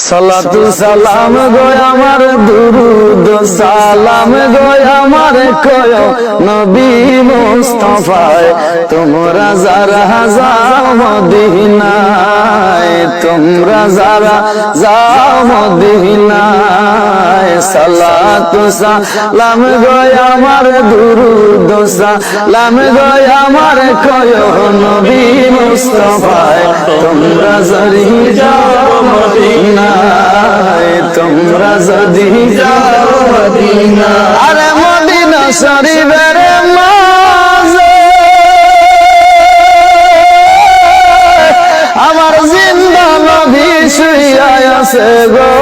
সালাতু সালাম গো আমার দুরুদ সালাম গো আমার কয় নবী মুস্তাফায় তোমরা যারা যাও মদিনায় তোমরা যারা যাও মদিনায় সালাতু সালাম গো আমার দুরুদ সালাম গো আমার কয় নবী মুস্তাফায় তোমরা যদি যাও মদিনায় তোমরা যদি যাও মদিনা আরে মদিনা শরীফের মাঝে আমার জিন্দা নবী শুইয়া আছে গো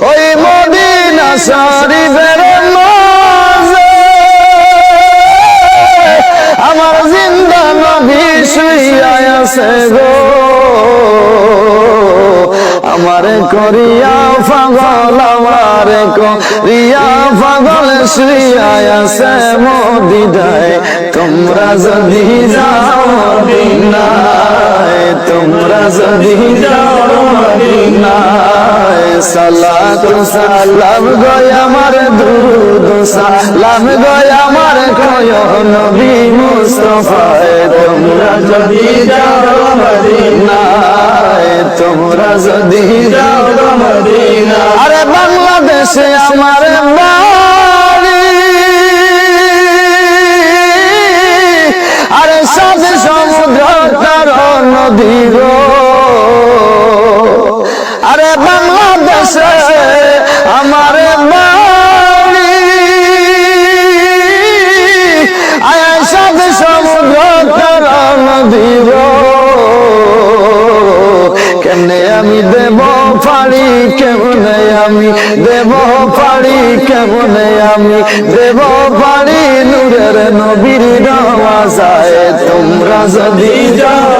ওই মদিনা শরীফের মাঝে আমার জিন্দা নবী শুইয়া আছে গো আমারে করিয়া পাগল আমারে করিয়া পাগল শুইয়া আছে মদিনায় তোমরা যদি যাও মদিনায় তোমরা যদি যাও মদিনায় সালাতু সালাম গো আমার দুরুদ সালাম গো আমার কয় নবী মুস্তাফায় তোমরা যদি যাও মদিনায় তোমরা যদি যাও মদিনা আরে বাংলাদেশে আমার বাড়ি আরে সাথে সমুদ্র তার নদী গো আরে বাংলাদেশে আমার বাড়ি আরে সাথে সমুদ্র তার নদী গো কেমনে আমি দেব পারি কেমনে আমি দেব পারি কেমনে আমি দেব পারি নূরের নবীর রওজায় তোমরা যদি যাও